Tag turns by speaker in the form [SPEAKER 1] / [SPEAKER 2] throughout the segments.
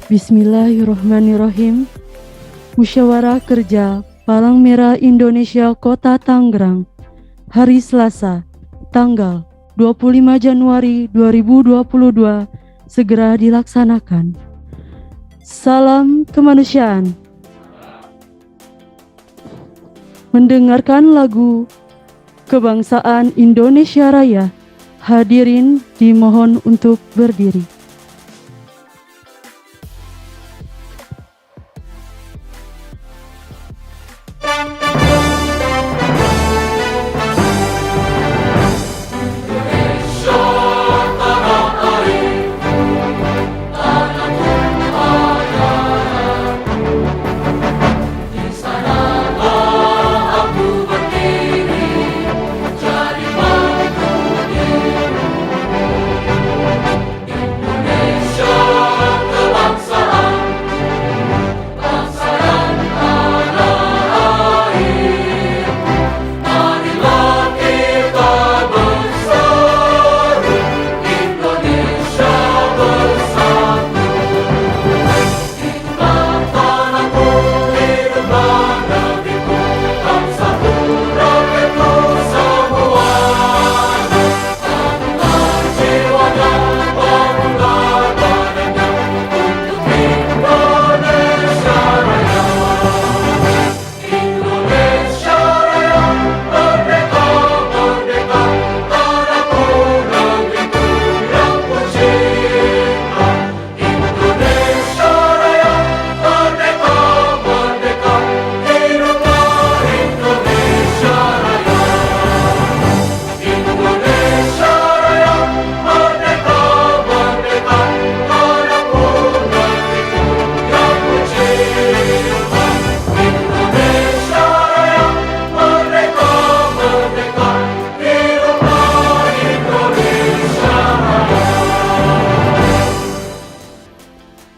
[SPEAKER 1] Bismillahirrahmanirrahim. Musyawarah Kerja Palang Merah Indonesia Kota Tangerang, hari Selasa, tanggal 25 Januari 2022, segera dilaksanakan. Salam kemanusiaan. Mendengarkan lagu Kebangsaan Indonesia Raya, hadirin dimohon untuk berdiri.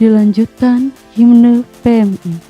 [SPEAKER 1] Dilanjutkan himne PMI.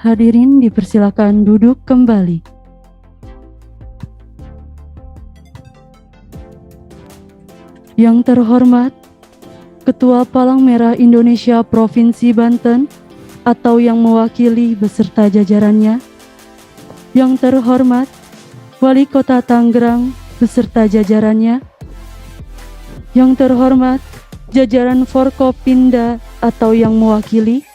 [SPEAKER 1] Hadirin dipersilakan duduk kembali. Yang terhormat Ketua Palang Merah Indonesia Provinsi Banten atau yang mewakili beserta jajarannya. Yang terhormat Wali Kota Tangerang beserta jajarannya. Yang terhormat jajaran Forkopimda atau yang mewakili.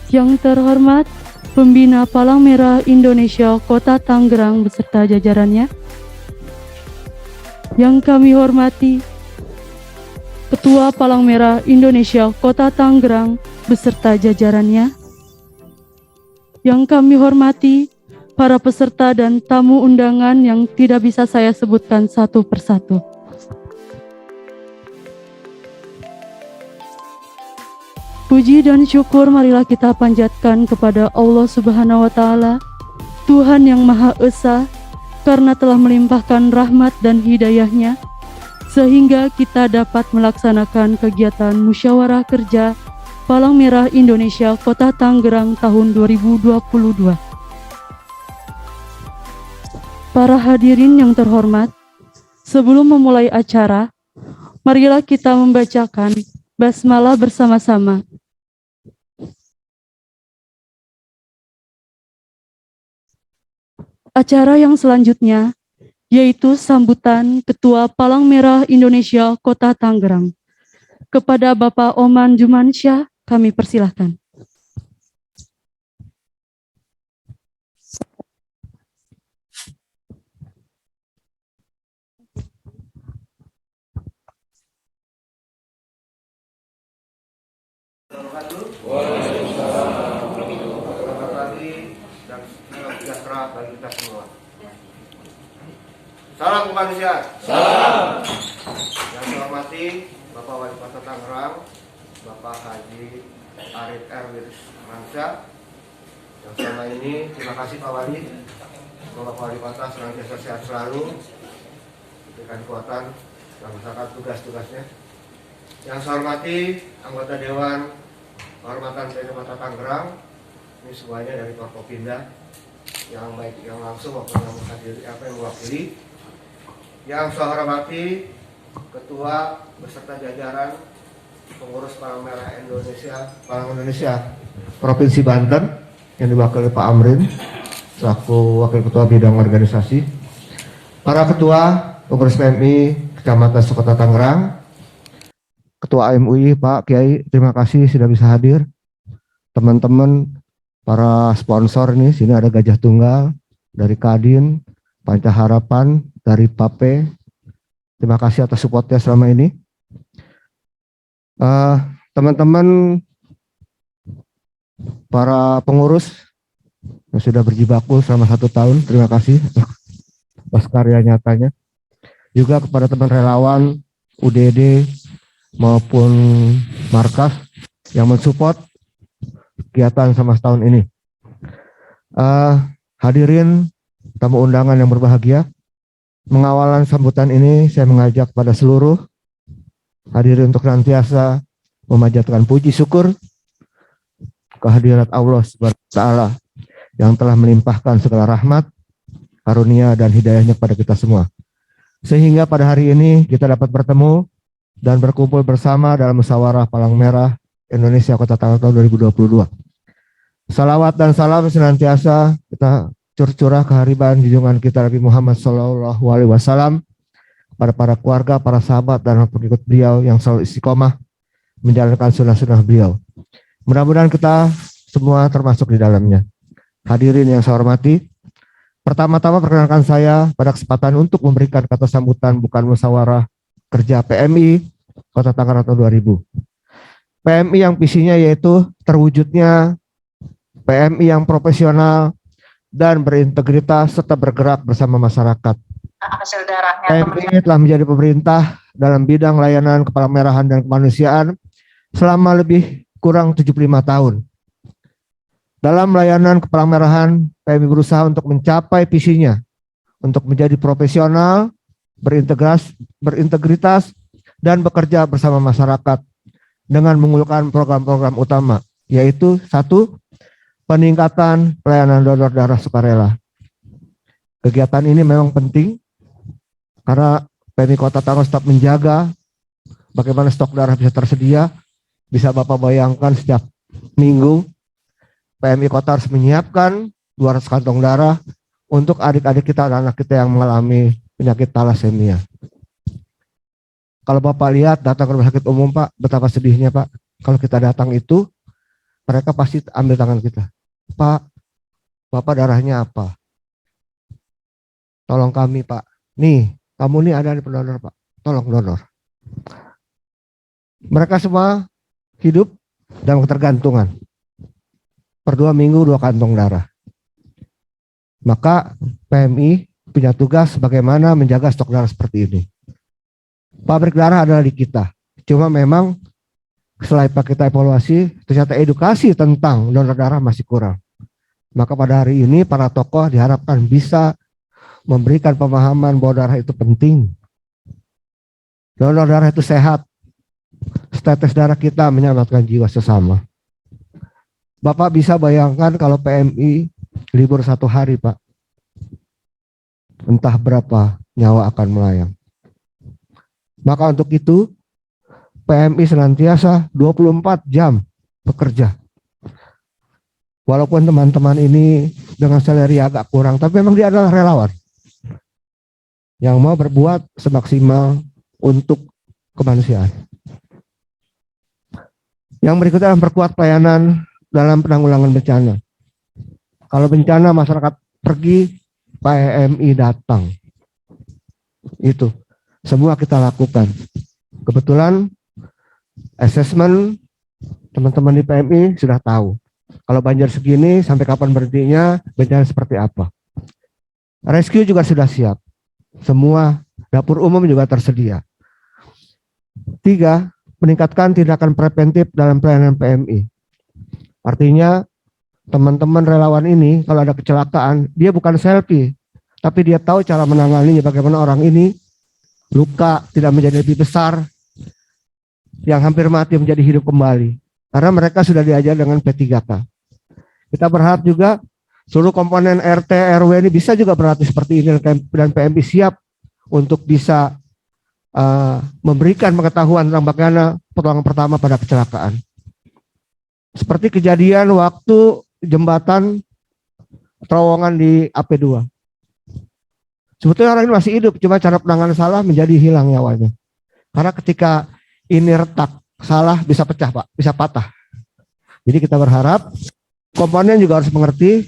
[SPEAKER 1] Yang terhormat Pembina Palang Merah Indonesia Kota Tangerang beserta jajarannya. Yang kami hormati Ketua Palang Merah Indonesia Kota Tangerang beserta jajarannya. Yang kami hormati para peserta dan tamu undangan yang tidak bisa saya sebutkan satu persatu. Puji dan syukur marilah kita panjatkan kepada Allah Subhanahu wa Ta'ala, Tuhan yang Maha Esa, karena telah melimpahkan rahmat dan hidayah-Nya, sehingga kita dapat melaksanakan kegiatan musyawarah kerja Palang Merah Indonesia Kota Tangerang tahun 2022. Para hadirin yang terhormat, sebelum memulai acara, marilah kita membacakan basmalah bersama-sama. Acara yang selanjutnya yaitu sambutan Ketua Palang Merah Indonesia Kota Tangerang. Kepada Bapak Oman Jumansyah, kami persilahkan.
[SPEAKER 2] Dan sejahtera bagi kita semua. Salam kemanusiaan. Salam. Yang saya hormati Bapak Wali Kota Tangerang, Bapak Haji Arif Erwin Mansyah. Yang selama ini terima kasih Pak Wali, Bapak Wali Kota senantiasa sehat selalu, diberikan kekuatan dalam melaksanakan tugas-tugasnya. Yang saya hormati anggota Dewan Kehormatan PNI Kota Tangerang, ini semuanya dari Forkopimda, yang baik yang langsung maupun yang menghadiri yang mewakili. Yang saya hormati Ketua beserta jajaran pengurus Palang Merah Indonesia Provinsi Banten yang diwakili Pak Amrin selaku Wakil Ketua Bidang Organisasi, para Ketua pengurus PMI Kecamatan Kota Tangerang, Ketua MUI Pak Kiai, terima kasih sudah bisa hadir. Teman-teman para sponsor nih, sini ada Gajah Tunggal dari Kadin, Panca Harapan dari PAPE. Terima kasih atas supportnya selama ini. Teman-teman para pengurus yang sudah berjibaku selama 1 tahun, terima kasih atas karya nyatanya. Juga kepada teman relawan UDD maupun markas yang mensupport kegiatan sama setahun ini. Hadirin tamu undangan yang berbahagia, mengawalan sambutan ini saya mengajak pada seluruh hadirin untuk senantiasa memanjatkan puji syukur kehadirat Allah Subhanahu wa Ta'ala yang telah melimpahkan segala rahmat, karunia dan hidayahnya kepada kita semua. Sehingga pada hari ini kita dapat bertemu dan berkumpul bersama dalam musyawarah Palang Merah Indonesia Kota Tangerang tahun 2022. Salawat dan salam senantiasa kita curah kehariban junjungan kita Nabi Muhammad SAW pada para keluarga, para sahabat dan pengikut beliau yang selalu istiqomah menjalankan sunnah-sunnah beliau. Mudah-mudahan kita semua termasuk di dalamnya. Hadirin yang saya hormati, pertama-tama perkenalkan saya pada kesempatan untuk memberikan kata sambutan bukan musyawarah kerja PMI Kota Tangerang tahun 2000. PMI yang visinya yaitu terwujudnya PMI yang profesional dan berintegritas serta bergerak bersama masyarakat. PMI telah menjadi pemerintah dalam bidang layanan kepalamerahan dan kemanusiaan selama lebih kurang 75 tahun. Dalam layanan kepalamerahan, PMI berusaha untuk mencapai visinya untuk menjadi profesional, berintegritas, dan bekerja bersama masyarakat dengan menggunakan program-program utama, yaitu 1. Peningkatan pelayanan donor darah sukarela. Kegiatan ini memang penting karena PMI Kota Tangerang tetap menjaga bagaimana stok darah bisa tersedia. Bisa Bapak bayangkan setiap minggu PMI Kota harus menyiapkan 200 kantong darah untuk adik-adik kita dan anak kita yang mengalami penyakit talasemia. Kalau Bapak lihat datang ke rumah sakit umum Pak, betapa sedihnya Pak. Kalau kita datang itu, mereka pasti ambil tangan kita. Pak, Bapak darahnya apa? Tolong kami Pak. Nih, kamu nih ada di pendonor Pak. Tolong donor. Mereka semua hidup dalam ketergantungan. Per 2 minggu 2 kantong darah. Maka PMI punya tugas bagaimana menjaga stok darah seperti ini. Pabrik darah adalah di kita. Cuma memang setelah kita evaluasi, ternyata edukasi tentang donor darah masih kurang. Maka pada hari ini para tokoh diharapkan bisa memberikan pemahaman bahwa darah itu penting. Donor darah itu sehat. Tetes darah kita menyelamatkan jiwa sesama. Bapak bisa bayangkan kalau PMI libur 1 hari, Pak. Entah berapa nyawa akan melayang. Maka untuk itu, PMI senantiasa 24 jam bekerja. Walaupun teman-teman ini dengan salary agak kurang, tapi memang dia adalah relawan yang mau berbuat semaksimal untuk kemanusiaan. Yang berikutnya memperkuat pelayanan dalam penanggulangan bencana. Kalau bencana masyarakat pergi, PMI datang. Itu semua kita lakukan. Kebetulan asesmen teman-teman di PMI sudah tahu. Kalau banjir segini sampai kapan berhentinya, bencana seperti apa. Rescue juga sudah siap. Semua dapur umum juga tersedia. 3, meningkatkan tindakan preventif dalam pelayanan PMI. Artinya teman-teman relawan ini kalau ada kecelakaan, dia bukan selfie, tapi dia tahu cara menanganinya, bagaimana orang ini luka tidak menjadi lebih besar, yang hampir mati menjadi hidup kembali. Karena mereka sudah diajar dengan P3K. Kita berharap juga seluruh komponen RT, RW ini bisa juga berlatih seperti ini, dan PMI siap untuk bisa memberikan pengetahuan tentang bagaimana pertolongan pertama pada kecelakaan. Seperti kejadian waktu jembatan terowongan di AP2. Sebetulnya orang ini masih hidup, cuma cara penanganan salah menjadi hilang nyawanya. Karena ketika ini retak, salah bisa pecah, Pak, bisa patah. Jadi kita berharap komponen juga harus mengerti.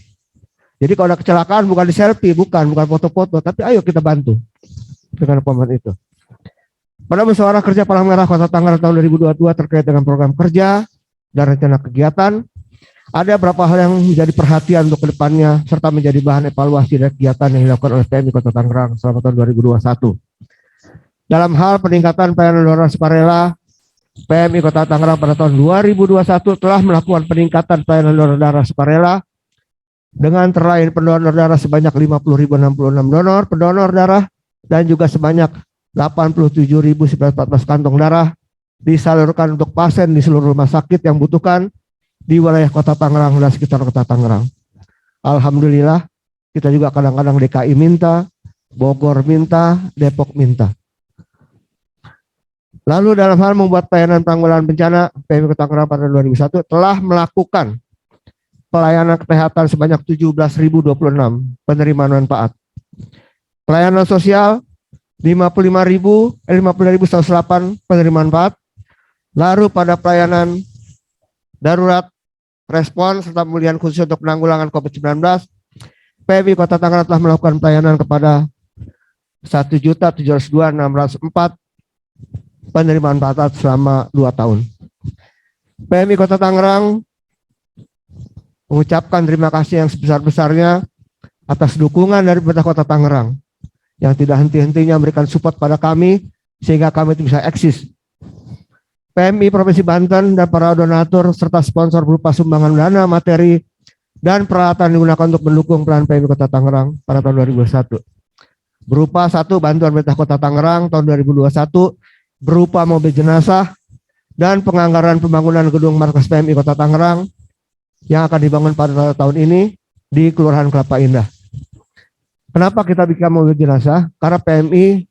[SPEAKER 2] Jadi kalau ada kecelakaan bukan di selfie, bukan foto-foto, tapi ayo kita bantu dengan komponen itu. Pada musyawarah kerja Palang Merah Kota Tangerang tahun 2022 terkait dengan program kerja dan rencana kegiatan, ada beberapa hal yang menjadi perhatian untuk kedepannya serta menjadi bahan evaluasi dari kegiatan yang dilakukan oleh PMI Kota Tangerang selama tahun 2021. Dalam hal peningkatan pelayanan donor sukarela, PMI Kota Tangerang pada tahun 2021 telah melakukan peningkatan pelayanan donor darah sukarela dengan terlain pendonor darah sebanyak 50.066 pendonor darah dan juga sebanyak 87.914 kantong darah disalurkan untuk pasien di seluruh rumah sakit yang membutuhkan di wilayah Kota Tangerang dan sekitar Kota Tangerang. Alhamdulillah, kita juga kadang-kadang DKI minta, Bogor minta, Depok minta. Lalu dalam hal membuat pelayanan penanggulangan bencana, PMI Kota Tangerang pada 2001 telah melakukan pelayanan kesehatan sebanyak 17.026 penerima manfaat. Pelayanan sosial 50.108 penerima manfaat. Lalu pada pelayanan darurat, respon serta pemulihan khusus untuk penanggulangan COVID-19, PMI Kota Tangerang telah melakukan pelayanan kepada 1.702.604 penerimaan manfaat selama 2 tahun. PMI Kota Tangerang mengucapkan terima kasih yang sebesar-besarnya atas dukungan dari pemerintah Kota Tangerang yang tidak henti-hentinya memberikan support pada kami sehingga kami itu bisa eksis. PMI Provinsi Banten dan para donatur serta sponsor berupa sumbangan dana, materi, dan peralatan digunakan untuk mendukung peran PMI Kota Tangerang pada tahun 2021. Berupa 1, bantuan pemerintah Kota Tangerang tahun 2021 berupa mobil jenazah dan penganggaran pembangunan gedung markas PMI Kota Tangerang yang akan dibangun pada tahun ini di Kelurahan Kelapa Indah. Kenapa kita bikin mobil jenazah? Karena PMI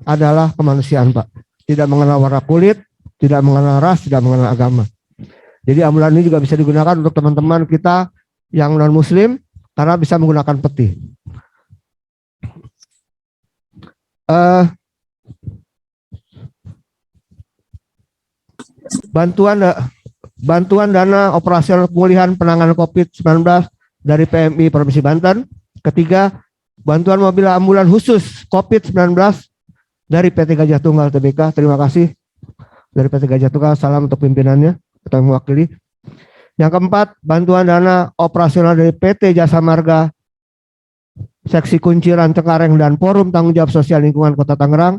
[SPEAKER 2] adalah kemanusiaan, Pak. Tidak mengenal warna kulit, tidak mengenal ras, tidak mengenal agama. Jadi ambulan ini juga bisa digunakan untuk teman-teman kita yang non-muslim karena bisa menggunakan peti. Bantuan dana operasional pemulihan penanganan COVID-19 dari PMI Provinsi Banten. Ketiga, bantuan mobil ambulan khusus COVID-19 dari PT Gajah Tunggal Tbk. Terima kasih dari PT Gajah Tunggal, salam untuk pimpinannya atau mewakili. Yang keempat, bantuan dana operasional dari PT Jasa Marga Seksi Kunciran Cengkareng dan Forum Tanggung Jawab Sosial Lingkungan Kota Tangerang,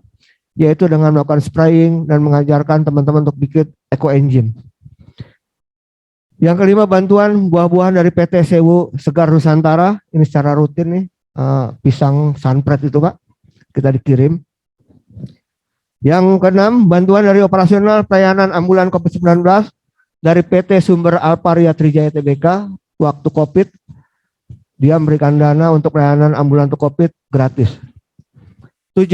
[SPEAKER 2] yaitu dengan melakukan spraying dan mengajarkan teman-teman untuk bikin eco engine. Yang kelima, bantuan buah-buahan dari PT Sewu Segar Nusantara, ini secara rutin nih, pisang sunpret itu Pak, kita dikirim. Yang keenam, bantuan dari operasional pelayanan ambulan COVID-19 dari PT Sumber Alparia Trijaya Tbk waktu COVID. Dia memberikan dana untuk pelayanan ambulan untuk COVID gratis. 7.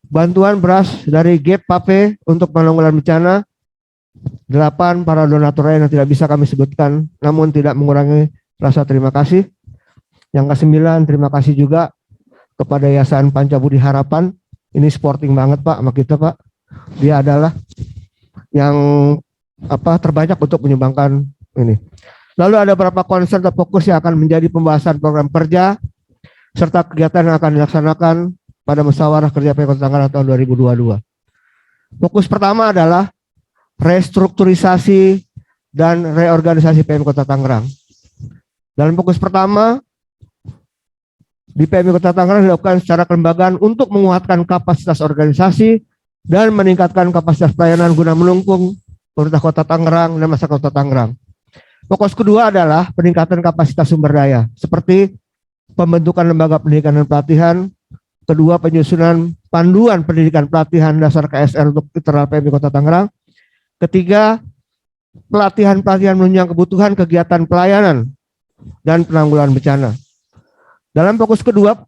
[SPEAKER 2] Bantuan beras dari GEP PAPE untuk penanggulangan bencana. 8. Para donatur lain yang tidak bisa kami sebutkan, namun tidak mengurangi rasa terima kasih. Yang ke-9, terima kasih juga kepada Yayasan Pancabudi Harapan. Ini sporting banget Pak sama kita Pak. Dia adalah yang terbanyak untuk menyumbangkan ini. Lalu ada beberapa concern atau fokus yang akan menjadi pembahasan program kerja serta kegiatan yang akan dilaksanakan pada musyawarah kerja PMI Kota Tangerang tahun 2022. Fokus pertama adalah restrukturisasi dan reorganisasi PMI Kota Tangerang. Dalam fokus pertama di PMI Kota Tangerang dilakukan secara kelembagaan untuk menguatkan kapasitas organisasi dan meningkatkan kapasitas pelayanan guna mendukung pemerintah Kota Tangerang dan masyarakat Kota Tangerang. Fokus kedua adalah peningkatan kapasitas sumber daya, seperti pembentukan lembaga pendidikan dan pelatihan. Kedua, penyusunan panduan pendidikan pelatihan dasar KSR untuk internal PMI Kota Tangerang. Ketiga, pelatihan-pelatihan menunjang kebutuhan kegiatan pelayanan dan penanggulangan bencana. Dalam fokus kedua,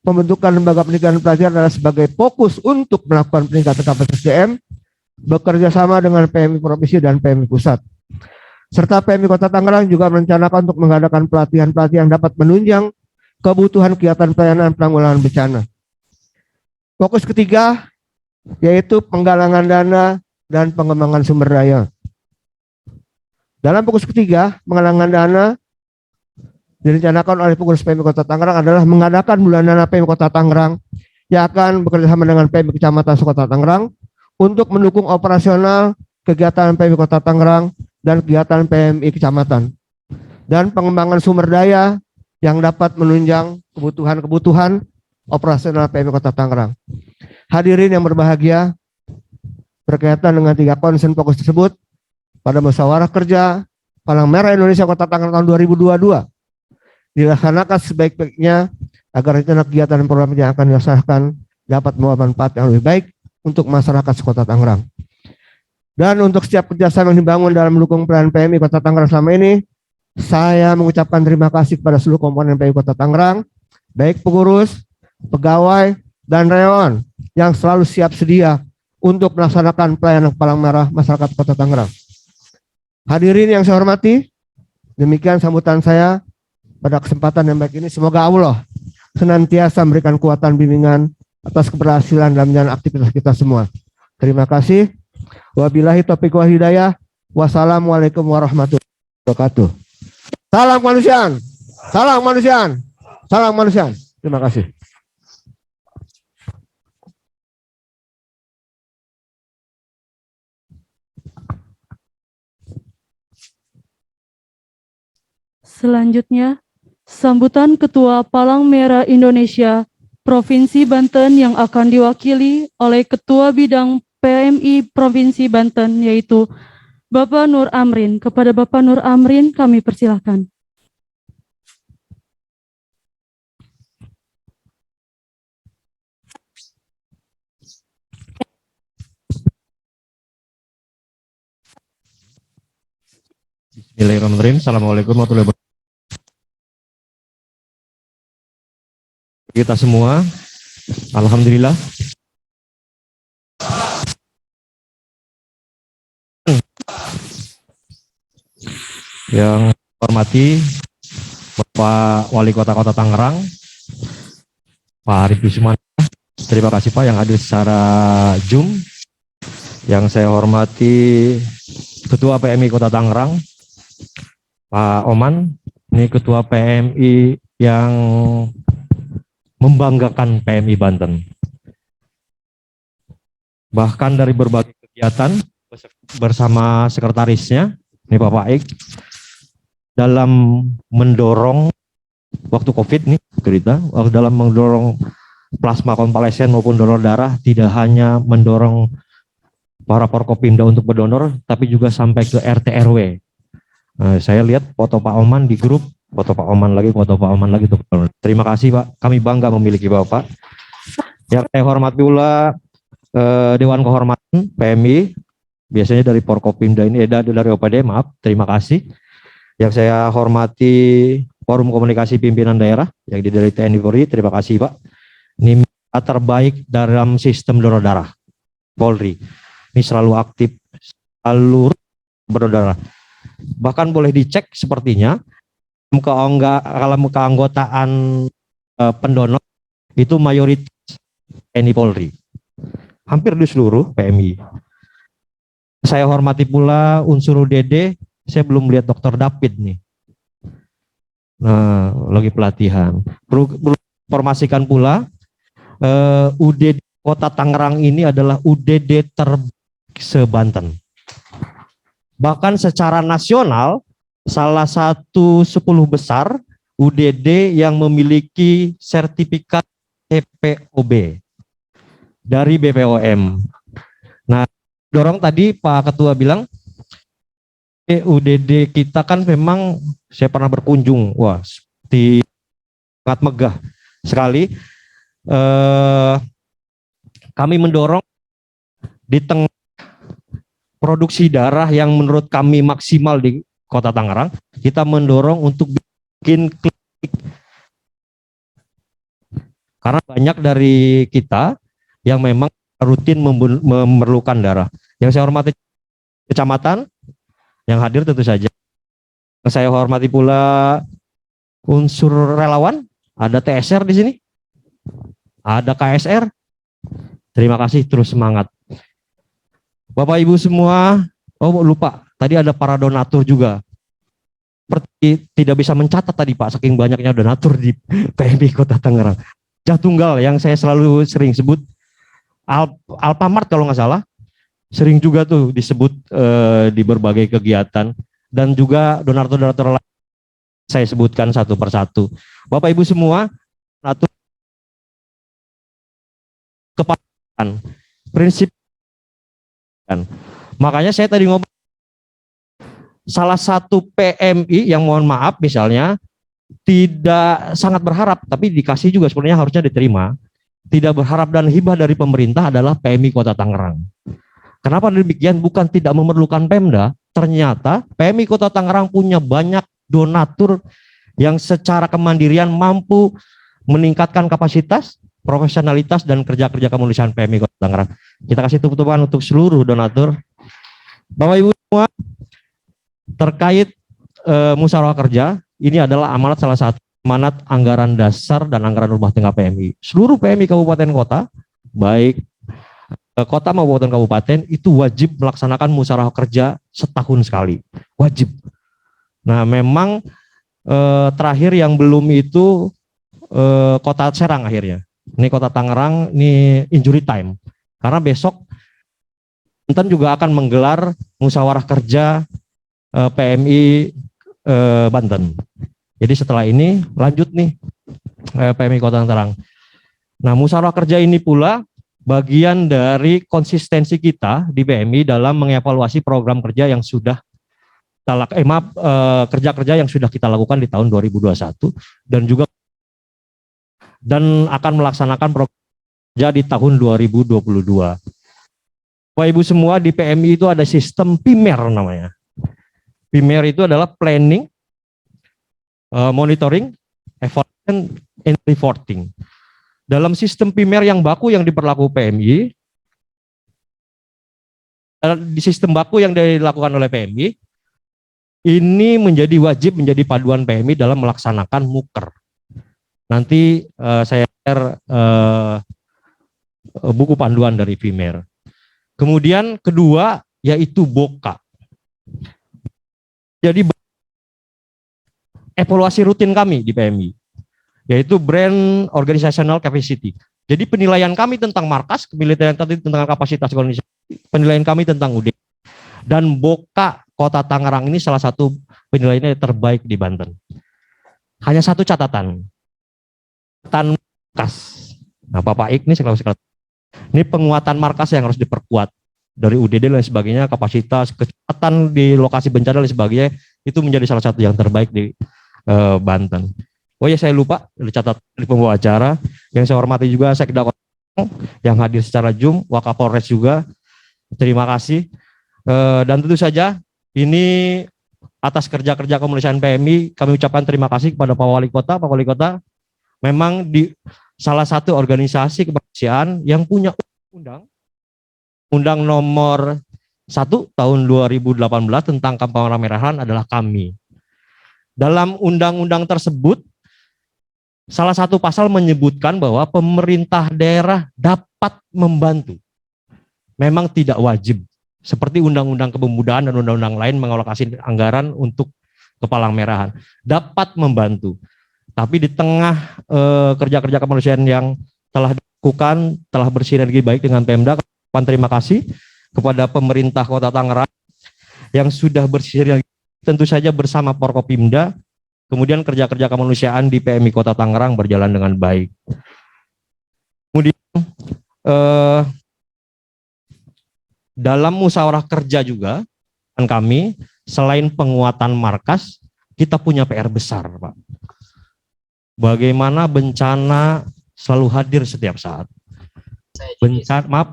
[SPEAKER 2] pembentukan lembaga pendidikan dan pelatihan adalah sebagai fokus untuk melakukan peningkatan kapasitas SDM, bekerja sama dengan PMI Provinsi dan PMI Pusat. Serta PMI Kota Tangerang juga merencanakan untuk mengadakan pelatihan-pelatihan yang dapat menunjang kebutuhan kegiatan pelayanan penanggulangan bencana. Fokus ketiga yaitu penggalangan dana dan pengembangan sumber daya. Dalam fokus ketiga, penggalangan dana direncanakan oleh pengurus PMI Kota Tangerang adalah mengadakan bulan dana PMI Kota Tangerang yang akan bekerjasama dengan PMI Kecamatan Kota Tangerang untuk mendukung operasional kegiatan PMI Kota Tangerang dan kegiatan PMI Kecamatan, dan pengembangan sumber daya yang dapat menunjang kebutuhan-kebutuhan operasional PMI Kota Tangerang. Hadirin yang berbahagia, berkaitan dengan 3 concern fokus tersebut, pada musyawarah kerja Palang Merah Indonesia Kota Tangerang tahun 2022 dilaksanakan sebaik-baiknya agar rencana kegiatan dan program yang akan dilaksanakan dapat membawa manfaat yang lebih baik untuk masyarakat Kota Tangerang. Dan untuk setiap kerjasama yang dibangun dalam mendukung pelayanan PMI Kota Tangerang selama ini, saya mengucapkan terima kasih kepada seluruh komponen PMI Kota Tangerang, baik pengurus, pegawai, dan relawan yang selalu siap sedia untuk melaksanakan pelayanan Palang Merah masyarakat Kota Tangerang. Hadirin yang saya hormati, demikian sambutan saya pada kesempatan yang baik ini. Semoga Allah senantiasa memberikan kekuatan bimbingan atas keberhasilan dalam menjalani aktivitas kita semua. Terima kasih. Wabillahi taufiq wal hidayah. Wassalamualaikum warahmatullahi wabarakatuh. Salam kemanusiaan. Salam kemanusiaan. Salam kemanusiaan. Terima kasih.
[SPEAKER 1] Selanjutnya, sambutan Ketua Palang Merah Indonesia Provinsi Banten yang akan diwakili oleh Ketua Bidang PMI Provinsi Banten, yaitu Bapak Nur Amrin. Kepada Bapak Nur Amrin kami persilahkan.
[SPEAKER 3] Bismillahirrahmanirrahim. Assalamualaikum warahmatullahi wabarakatuh. Kita semua, alhamdulillah. Yang saya hormati Bapak Wali Kota Tangerang, Pak Arif Bisman. Terima kasih Pak yang hadir secara Zoom. Yang saya hormati Ketua PMI Kota Tangerang, Pak Oman. Ini Ketua PMI yang membanggakan PMI Banten. Bahkan dari berbagai kegiatan bersama sekretarisnya, ini Bapak Ik, dalam mendorong waktu COVID nih cerita, dalam mendorong plasma konvalesen maupun donor darah, tidak hanya mendorong para Forkopimda untuk berdonor, tapi juga sampai ke RT RW. Saya lihat foto Pak Oman di grup, foto Pak Oman lagi, foto Pak Oman lagi. Terima kasih Pak, kami bangga memiliki Bapak. Yang saya hormati pula Dewan Kehormatan PMI, biasanya dari Forkopimda ini, dari OPD, maaf, terima kasih. Yang saya hormati Forum Komunikasi Pimpinan Daerah yang dari TNI Polri, terima kasih Pak. Ini terbaik dalam sistem donor darah Polri. Ini selalu aktif, selalu berdonor darah. Bahkan boleh dicek sepertinya kalau keanggotaan pendonor itu mayoritas TNI Polri, hampir di seluruh PMI. Saya hormati pula unsur UDD, saya belum lihat Dr. David nih. Nah, lagi pelatihan. Perlu informasikan pula UDD Kota Tangerang ini adalah UDD terbaik se-Banten. Bahkan secara nasional salah satu 10 besar UDD yang memiliki sertifikat TPOB dari BPOM. Nah, dorong tadi Pak Ketua bilang UDD kita kan memang, saya pernah berkunjung, wah sangat megah sekali. Kami mendorong di tengah produksi darah yang menurut kami maksimal di Kota Tangerang, kita mendorong untuk bikin klinik. Karena banyak dari kita yang memang rutin memerlukan darah. Yang saya hormati kecamatan yang hadir tentu saja. Yang saya hormati pula unsur relawan, ada TSR di sini, ada KSR. Terima kasih, terus semangat. Bapak Ibu semua, oh lupa, tadi ada para donatur juga. Seperti tidak bisa mencatat tadi Pak, saking banyaknya donatur di PMI Kota Tangerang. Jatunggal yang saya selalu sering sebut, Alfamart kalau nggak salah, sering juga tuh disebut di berbagai kegiatan, dan juga donatur-donatur lain saya sebutkan satu persatu. Bapak Ibu semua, donatur kepastian prinsip. Makanya saya tadi ngomong salah satu PMI yang mohon maaf misalnya tidak sangat berharap, tapi dikasih juga sebenarnya harusnya diterima, tidak berharap dan hibah dari pemerintah adalah PMI Kota Tangerang. Kenapa demikian? Bukan tidak memerlukan Pemda, ternyata PMI Kota Tangerang punya banyak donatur yang secara kemandirian mampu meningkatkan kapasitas, profesionalitas, dan kerja-kerja kemanusiaan PMI Kota Tangerang. Kita kasih tepuk tangan untuk seluruh donatur. Bapak Ibu semua, terkait musyawarah kerja, ini adalah amanat salah satu amanat anggaran dasar dan anggaran rumah tangga PMI. Seluruh PMI kabupaten kota, baik kota maupun kabupaten, itu wajib melaksanakan musyawarah kerja setahun sekali, wajib. Nah, memang terakhir yang belum itu Kota Serang akhirnya. Ini Kota Tangerang, ini injury time. Karena besok Banten juga akan menggelar musyawarah kerja PMI Banten. Jadi setelah ini lanjut nih PMI Kota Tangerang. Nah, musyawarah kerja ini pula bagian dari konsistensi kita di PMI dalam mengevaluasi program kerja yang sudah kerja-kerja yang sudah kita lakukan di tahun 2021 dan akan melaksanakan program kerja di tahun 2022. Bapak Ibu semua, di PMI itu ada sistem PIMER namanya. PIMER itu adalah planning, monitoring, evaluation, and reporting. Dalam sistem PIMER yang baku yang diberlakukan PMI, di sistem baku yang dilakukan oleh PMI, ini menjadi wajib menjadi paduan PMI dalam melaksanakan muker. Nanti saya share buku panduan dari PIMER. Kemudian kedua yaitu BOKA. Jadi evaluasi rutin kami di PMI, yaitu Brand Organizational Capacity. Jadi penilaian kami tentang markas, penilaian tadi tentang kapasitas organisasi, penilaian kami tentang UD. Dan BOKA Kota Tangerang ini salah satu penilaiannya terbaik di Banten. Hanya satu catatan. Markas. Nah, Bapak Ik ini ini penguatan markas yang harus diperkuat dari UDD dan sebagainya, kapasitas, kecepatan di lokasi bencana dan sebagainya, itu menjadi salah satu yang terbaik di Banten. Oh ya, saya lupa dicatat di pembawa acara. Yang saya hormati juga Sekda yang hadir secara Zoom, Wakapolres juga. Terima kasih. Dan tentu saja ini atas kerja-kerja kemanusiaan PMI kami ucapkan terima kasih kepada Pak Wali Kota. Pak Wali Kota memang di salah satu organisasi kemanusiaan yang punya undang nomor 1 tahun 2018 tentang kampanye ramah-ramahan adalah kami. Dalam undang-undang tersebut salah satu pasal menyebutkan bahwa pemerintah daerah dapat membantu. Memang tidak wajib. Seperti undang-undang kepemudaan dan undang-undang lain mengalokasi anggaran untuk kepalang merahan. Dapat membantu. Tapi di tengah kerja-kerja kemanusiaan yang telah dilakukan, telah bersinergi baik dengan Pemda, terima kasih kepada pemerintah Kota Tangerang yang sudah bersinergi tentu saja bersama Forkopimda. Kemudian kerja-kerja kemanusiaan di PMI Kota Tangerang berjalan dengan baik. Kemudian dalam musyawarah kerja juga kami selain penguatan markas, kita punya PR besar, Pak. Bagaimana bencana selalu hadir setiap saat.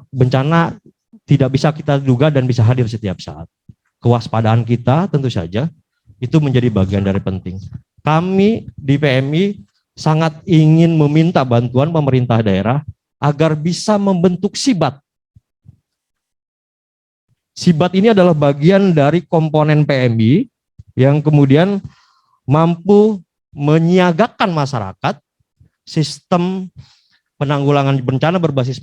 [SPEAKER 3] Bencana tidak bisa kita duga dan bisa hadir setiap saat. Kewaspadaan kita tentu saja itu menjadi bagian dari penting. Kami di PMI sangat ingin meminta bantuan pemerintah daerah agar bisa membentuk SIBAT. SIBAT ini adalah bagian dari komponen PMI yang kemudian mampu menyiagakan masyarakat, sistem penanggulangan bencana berbasis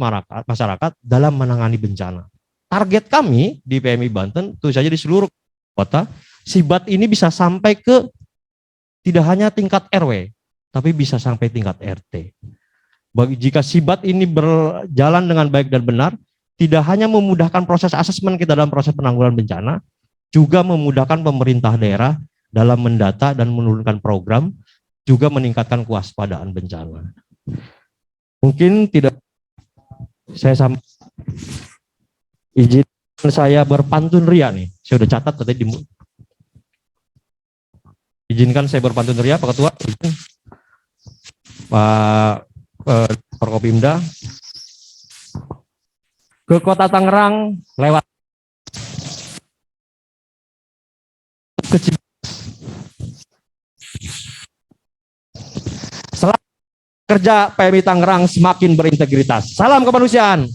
[SPEAKER 3] masyarakat dalam menangani bencana. Target kami di PMI Banten, tentu saja di seluruh kota, SIBAT ini bisa sampai ke tidak hanya tingkat RW, tapi bisa sampai tingkat RT. Jika SIBAT ini berjalan dengan baik dan benar, tidak hanya memudahkan proses asesmen kita dalam proses penanggulangan bencana, juga memudahkan pemerintah daerah dalam mendata dan menurunkan program, juga meningkatkan kewaspadaan bencana. Mungkin tidak saya izin saya berpantun ria nih. Saya udah catat tadi izinkan saya berpantun ria, Pak Ketua, Pak Forkopimda. Ke Kota Tangerang lewat Selamat kerja PMI Tangerang semakin berintegritas. Salam kemanusiaan.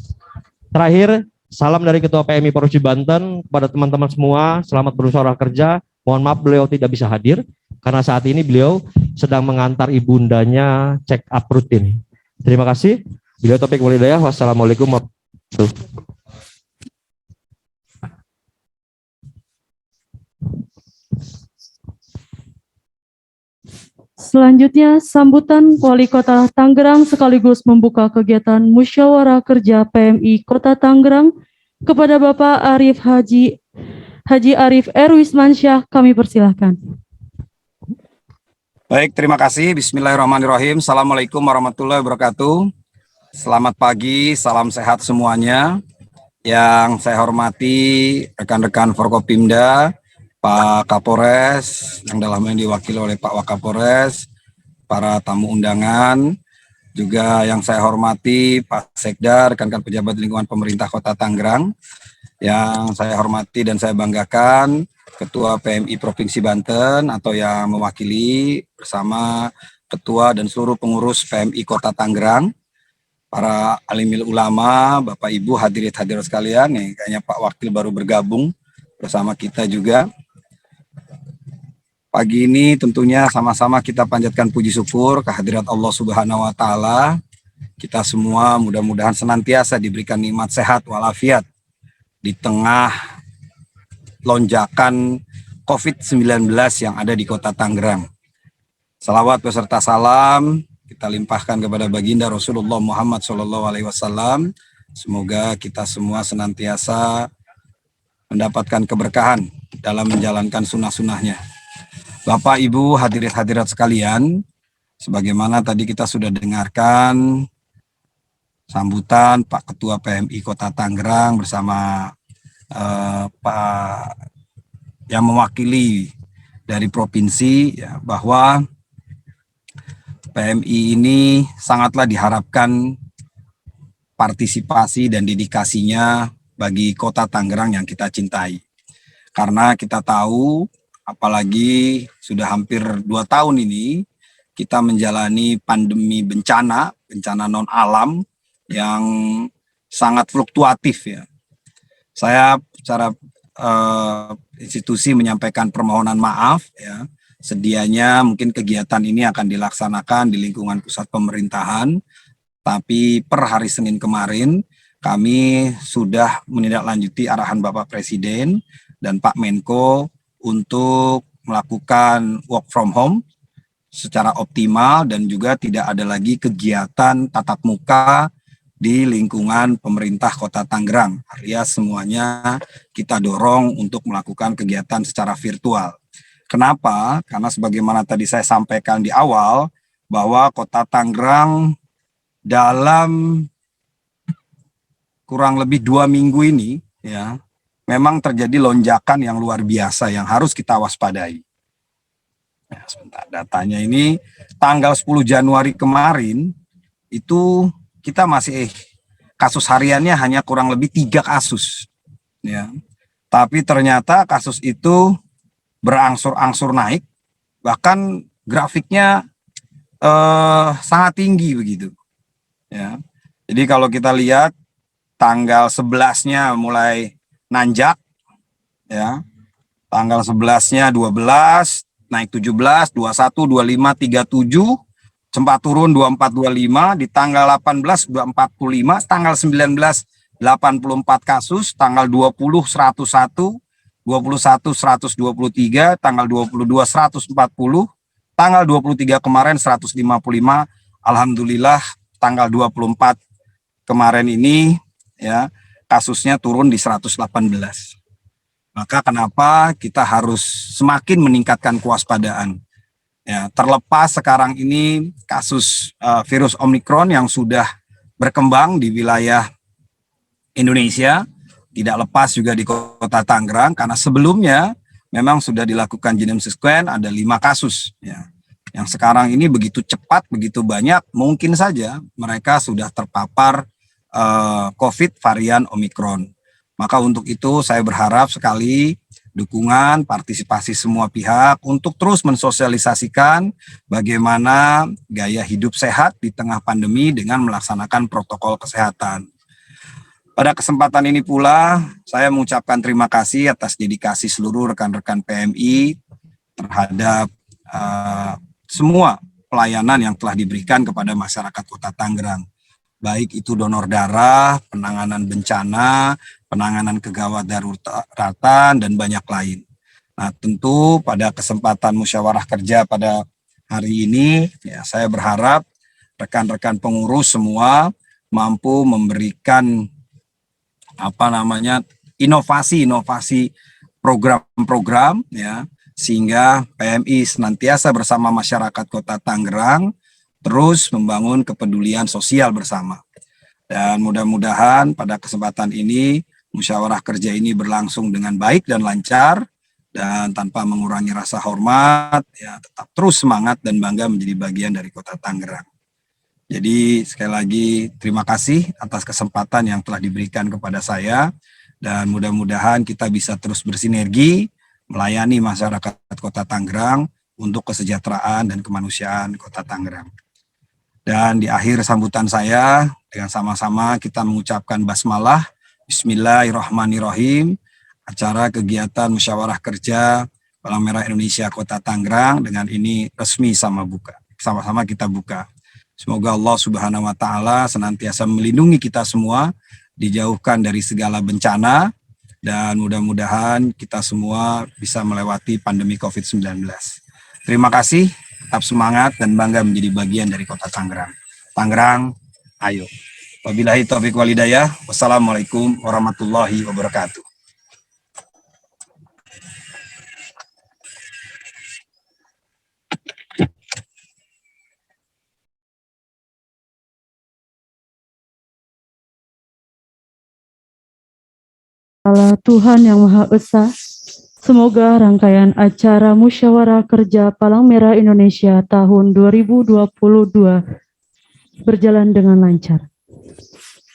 [SPEAKER 3] Terakhir, salam dari Ketua PMI Provinsi Banten kepada teman-teman semua. Selamat bermusyawarah kerja. Mohon maaf beliau tidak bisa hadir karena saat ini beliau sedang mengantar ibundanya check up rutin. Terima kasih. Bila Taufiq Walhidayah. Wassalamualaikum warahmatullahi wabarakatuh.
[SPEAKER 1] Selanjutnya, sambutan Wali Kota Tangerang sekaligus membuka kegiatan musyawarah kerja PMI Kota Tangerang kepada Bapak Haji Arif Erwismansyah, kami persilahkan.
[SPEAKER 4] Baik, terima kasih. Bismillahirrahmanirrahim. Assalamualaikum warahmatullahi wabarakatuh. Selamat pagi, salam sehat semuanya. Yang saya hormati rekan-rekan Forkopimda, Pak Kapolres, yang dalam ini diwakili oleh Pak Wakapolres, para tamu undangan, juga yang saya hormati Pak Sekda, rekan-rekan pejabat lingkungan pemerintah Kota Tangerang, yang saya hormati dan saya banggakan Ketua PMI Provinsi Banten atau yang mewakili bersama Ketua dan seluruh pengurus PMI Kota Tangerang, para alimil ulama, Bapak Ibu hadirin sekalian, nih kayaknya Pak Wakil baru bergabung bersama kita juga. Pagi ini tentunya sama-sama kita panjatkan puji syukur kehadirat Allah Subhanahu wa Ta'ala. Kita semua mudah-mudahan senantiasa diberikan nikmat sehat walafiat di tengah lonjakan COVID-19 yang ada di Kota Tangerang. Salawat beserta salam kita limpahkan kepada baginda Rasulullah Muhammad SAW. Semoga kita semua senantiasa mendapatkan keberkahan dalam menjalankan sunnah-sunnahnya. Bapak, Ibu, hadirin-hadirat sekalian, sebagaimana tadi kita sudah dengarkan sambutan Pak Ketua PMI Kota Tangerang bersama Pak yang mewakili dari provinsi, ya, bahwa PMI ini sangatlah diharapkan partisipasi dan dedikasinya bagi Kota Tangerang yang kita cintai. Karena kita tahu, apalagi sudah hampir 2 tahun ini, kita menjalani pandemi bencana non-alam yang sangat fluktuatif, ya. Saya secara institusi menyampaikan permohonan maaf, ya. Sedianya mungkin kegiatan ini akan dilaksanakan di lingkungan pusat pemerintahan, tapi per hari Senin kemarin kami sudah menindaklanjuti arahan Bapak Presiden dan Pak Menko untuk melakukan work from home secara optimal dan juga tidak ada lagi kegiatan tatap muka di lingkungan pemerintah Kota Tangerang, alias semuanya kita dorong untuk melakukan kegiatan secara virtual. Kenapa? Karena sebagaimana tadi saya sampaikan di awal, bahwa Kota Tangerang dalam kurang lebih 2 minggu ini, ya, memang terjadi lonjakan yang luar biasa yang harus kita waspadai. Ya, sebentar, datanya ini tanggal 10 Januari kemarin itu kita masih kasus hariannya hanya kurang lebih 3 kasus, ya. Tapi ternyata kasus itu berangsur-angsur naik, bahkan grafiknya sangat tinggi begitu, ya. Jadi kalau kita lihat tanggal 11-nya mulai nanjak, ya. Tanggal 11-nya 12, naik 17, 21, 25, 37, sempat turun 24, 25, di tanggal 18 udah 45, tanggal 19 84 kasus, tanggal 20 101, 21 123, tanggal 22 140, tanggal 23 kemarin 155, alhamdulillah tanggal 24 kemarin ini, ya, kasusnya turun di 118. Maka kenapa kita harus semakin meningkatkan kewaspadaan? Ya, terlepas sekarang ini kasus virus Omikron yang sudah berkembang di wilayah Indonesia, tidak lepas juga di Kota Tangerang, karena sebelumnya memang sudah dilakukan genome sequence, ada 5 kasus, ya. Yang sekarang ini begitu cepat, begitu banyak, mungkin saja mereka sudah terpapar COVID varian Omikron. Maka untuk itu saya berharap sekali dukungan, partisipasi semua pihak untuk terus mensosialisasikan bagaimana gaya hidup sehat di tengah pandemi dengan melaksanakan protokol kesehatan. Pada kesempatan ini pula, saya mengucapkan terima kasih atas dedikasi seluruh rekan-rekan PMI terhadap semua pelayanan yang telah diberikan kepada masyarakat Kota Tangerang. Baik itu donor darah, penanganan bencana, penanganan kegawat daruratan, dan banyak lain. Nah, tentu pada kesempatan musyawarah kerja pada hari ini, ya, saya berharap rekan-rekan pengurus semua mampu memberikan inovasi program-program, ya, sehingga PMI senantiasa bersama masyarakat Kota Tangerang terus membangun kepedulian sosial bersama. Dan mudah-mudahan pada kesempatan ini musyawarah kerja ini berlangsung dengan baik dan lancar dan tanpa mengurangi rasa hormat, ya, tetap terus semangat dan bangga menjadi bagian dari Kota Tangerang. Jadi sekali lagi terima kasih atas kesempatan yang telah diberikan kepada saya dan mudah-mudahan kita bisa terus bersinergi melayani masyarakat Kota Tangerang untuk kesejahteraan dan kemanusiaan Kota Tangerang. Dan di akhir sambutan saya, dengan sama-sama kita mengucapkan basmalah, Bismillahirrahmanirrahim, acara kegiatan musyawarah kerja Palang Merah Indonesia Kota Tangerang dengan ini resmi sama-sama kita buka. Semoga Allah Subhanahu wa Ta'ala senantiasa melindungi kita semua, dijauhkan dari segala bencana, dan mudah-mudahan kita semua bisa melewati pandemi COVID-19. Terima kasih, tetap semangat dan bangga menjadi bagian dari Kota Tangerang. Tangerang, ayo. Wabillahi taufiq wal hidayah. Wassalamualaikum warahmatullahi wabarakatuh.
[SPEAKER 1] Allah Tuhan yang Maha Esa, semoga rangkaian acara Musyawarah Kerja Palang Merah Indonesia tahun 2022 berjalan dengan lancar.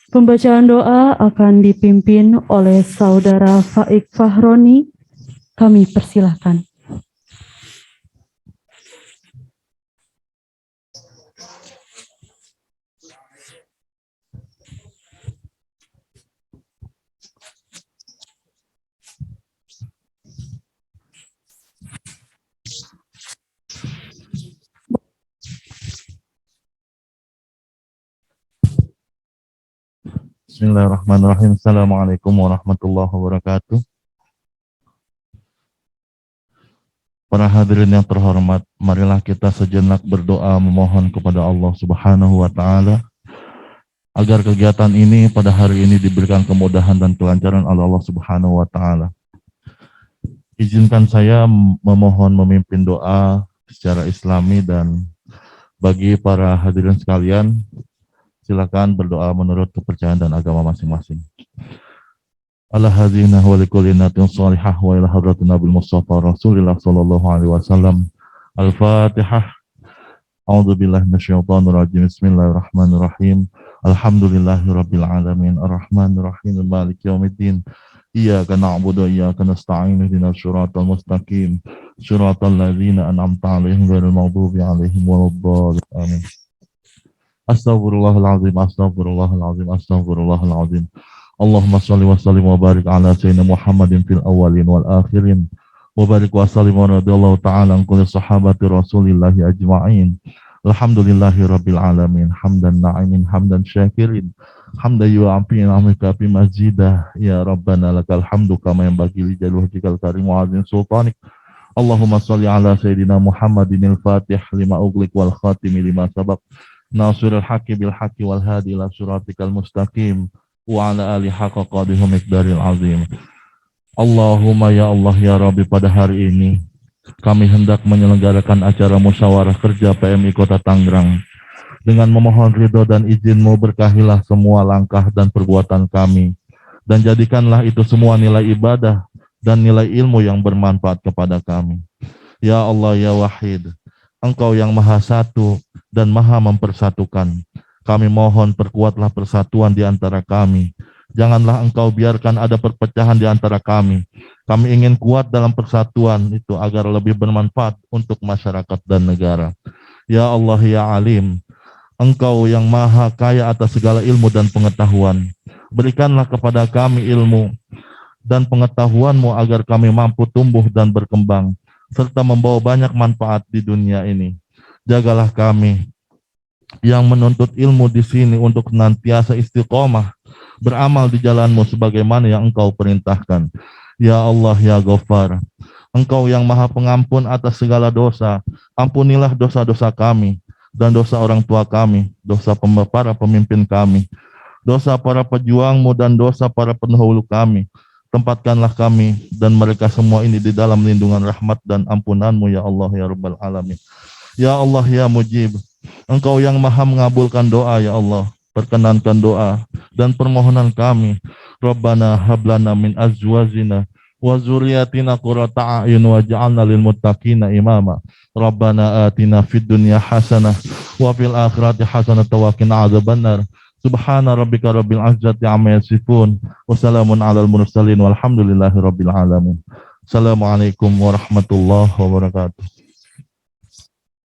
[SPEAKER 1] Pembacaan doa akan dipimpin oleh Saudara Faik Fahroni. Kami persilahkan.
[SPEAKER 5] Bismillahirrahmanirrahim. Assalamualaikum warahmatullahi wabarakatuh. Para hadirin yang terhormat, marilah kita sejenak berdoa memohon kepada Allah Subhanahu wa taala agar kegiatan ini pada hari ini diberikan kemudahan dan kelancaran oleh Allah Subhanahu wa taala. Izinkan saya memohon memimpin doa secara Islami, dan bagi para hadirin sekalian, silakan berdoa menurut kepercayaan dan agama masing-masing. Ala hadina wa likulli natin salihah wa ila hadratin Nabil Mustafa Rasulillah sallallahu alaihi wasallam. Al-Fatihah. A'udzu billahi minasyaitonir rajim. Bismillahirrahmanirrahim. Alhamdulillahirabbil alamin. Arrahmanir rahim. Maliki yaumiddin. Iyyaka na'budu wa iyyaka nasta'in. Ihdinas siratal mustaqim. Siratal ladzina an'amta 'alaihim ghairil maghdubi 'alaihim waladdallin. Amin. Astaghfirullahaladzim, astaghfirullahaladzim, astaghfirullahaladzim. Allahumma salli wa sallim wa barik ala sayyidina Muhammadin fil awwalin wal akhirin. Wa barik wa sallim wa radiyallahu ta'ala an kulli sahabati rasulillahi ajma'in. Alhamdulillahi rabbil alamin. Hamdan na'imin, hamdan syakirin. Hamdan yu'afi'in amika fi mazidah. Ya Rabbana lakal hamdu kama yanbaghi li jalali wajhikal karim wa 'azimi sultanik. Allahumma salli ala sayyidina Muhammadin al-fatih lima ughliq wal khatimi lima sabaq. Nasirul haqqi bil haqqi wal hadi ila siratikal mustaqim wa ala ali haqqa qadrihi miqdaril azim. Allahumma ya Allah ya Rabbi, pada hari ini kami hendak menyelenggarakan acara musyawarah kerja PMI Kota Tangerang. Dengan memohon ridho dan izin-Mu, berkahilah semua langkah dan perbuatan kami, dan jadikanlah itu semua nilai ibadah dan nilai ilmu yang bermanfaat kepada kami. Ya Allah ya Wahid, Engkau yang Maha Satu dan Maha Mempersatukan. Kami mohon perkuatlah persatuan di antara kami. Janganlah Engkau biarkan ada perpecahan di antara kami. Kami ingin kuat dalam persatuan itu agar lebih bermanfaat untuk masyarakat dan negara. Ya Allah ya Alim, Engkau yang Maha Kaya atas segala ilmu dan pengetahuan. Berikanlah kepada kami ilmu dan pengetahuan-Mu agar kami mampu tumbuh dan berkembang, serta membawa banyak manfaat di dunia ini. Jagalah kami yang menuntut ilmu di sini untuk senantiasa istiqomah beramal di jalan-Mu sebagaimana yang Engkau perintahkan. Ya Allah ya Ghaffar, Engkau yang Maha Pengampun atas segala dosa, ampunilah dosa-dosa kami dan dosa orang tua kami, dosa para pemimpin kami, dosa para pejuang-Mu dan dosa para pendahulu kami. Tempatkanlah kami dan mereka semua ini di dalam lindungan rahmat dan ampunan-Mu ya Allah ya Rabbal Alamin. Ya Allah ya Mujib, Engkau yang Maha mengabulkan doa ya Allah. Perkenankan doa dan permohonan kami. Rabbana hablana min azwajina wa dzurriyyatina qurrata a'yun waj'alna lil muttaqina imama. Rabbana atina fid dunya hasanah wa fil akhirati hasanah wa qina adzabannar. Subhana rabbika rabbil izzati amma yasifun wa salamun alal mursalin walhamdulillahi rabbil alamin. Assalamualaikum warahmatullahi wabarakatuh.